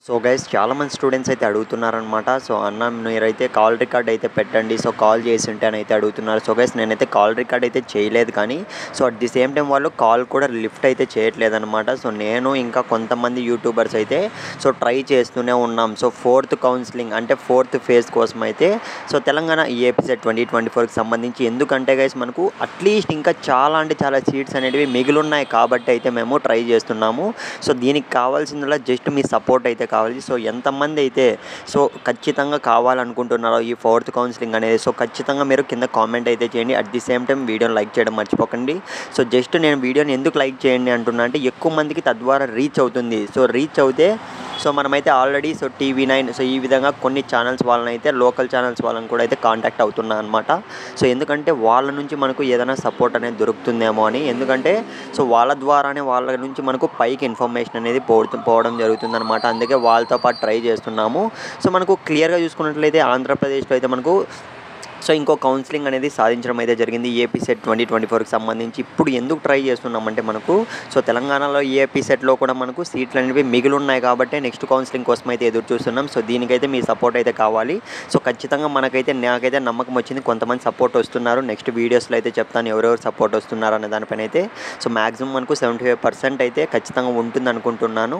So guys చాలామంది students అయితే అడుగుతున్నారనమాట. So అన్న మీరైతే కాల్ రికార్డ్ అయితే పెట్టండి, సో కాల్ చేసి ఉంటే అని అయితే అడుగుతున్నారు. సో గైస్ నేనైతే కాల్ రికార్డ్ అయితే చేయలేదు, కానీ so at the same time వాళ్ళు కాల్ కూడా లిఫ్ట్ అయితే చేయట్లేదన్నమాట. సో నేను ఇంకా కొంతమంది యూట్యూబర్స్ అయితే సో ట్రై చేస్తూనే ఉన్నాం. సో ఫోర్త్ కౌన్సిలింగ్ అంటే ఫోర్త్ ఫేజ్ కోసం అయితే సో తెలంగాణ EAPSET 2024కి సంబంధించి, ఎందుకంటే గైస్ మనకు అట్లీస్ట్ ఇంకా చాలా అంటే చాలా సీట్స్ అనేటివి మిగిలిన్నాయి కాబట్టి అయితే మేము ట్రై చేస్తున్నాము. సో దీనికి కావాల్సిందల్లా జస్ట్ మీ సపోర్ట్ అయితే కావాలి. సో ఎంతమంది అయితే సో ఖచ్చితంగా కావాలనుకుంటున్నారో ఈ ఫోర్త్ కౌన్సిలింగ్ అనేది, సో ఖచ్చితంగా మీరు కింద కామెంట్ అయితే చేయండి. అట్ ది సేమ్ టైం వీడియోని లైక్ చేయడం మర్చిపోకండి. సో జస్ట్ నేను వీడియోని ఎందుకు లైక్ చేయండి అంటున్నా అంటే ఎక్కువ మందికి తద్వారా రీచ్ అవుతుంది. సో రీచ్ అవుతే సో మనమైతే ఆల్రెడీ సో TV9 సో ఈ విధంగా కొన్ని ఛానల్స్ వాళ్ళని అయితే లోకల్ ఛానల్స్ వాళ్ళని కూడా అయితే కాంటాక్ట్ అవుతున్నా అనమాట. సో ఎందుకంటే వాళ్ళ నుంచి మనకు ఏదైనా సపోర్ట్ అనేది దొరుకుతుందేమో అని, ఎందుకంటే సో వాళ్ళ ద్వారానే వాళ్ళ నుంచి మనకు పైకి ఇన్ఫర్మేషన్ అనేది పోవడం జరుగుతుందన్నమాట. అందుకే వాళ్ళతో పాటు ట్రై చేస్తున్నాము. సో మనకు క్లియర్గా చూసుకున్నట్లయితే ఆంధ్రప్రదేశ్లో అయితే మనకు సో ఇంకో కౌన్సిలింగ్ అనేది సాధించడం అయితే జరిగింది EAPSET 2024కి సంబంధించి. ఇప్పుడు ఎందుకు ట్రై చేస్తున్నామంటే మనకు సో తెలంగాణలో EAPSETలో కూడా మనకు సీట్లు అనేవి మిగిలి ఉన్నాయి కాబట్టి నెక్స్ట్ కౌన్సిలింగ్ కోసం అయితే ఎదురు చూస్తున్నాం. సో దీనికైతే మీ సపోర్ట్ అయితే కావాలి. సో ఖచ్చితంగా నాకైతే నమ్మకం వచ్చింది, కొంతమంది సపోర్ట్ వస్తున్నారు. నెక్స్ట్ వీడియోస్లో అయితే చెప్తాను ఎవరెవరు సపోర్ట్ వస్తున్నారు అనే దానిపైన అయితే. సో మ్యాక్సిమం మనకు 75% అయితే ఖచ్చితంగా ఉంటుంది అనుకుంటున్నాను.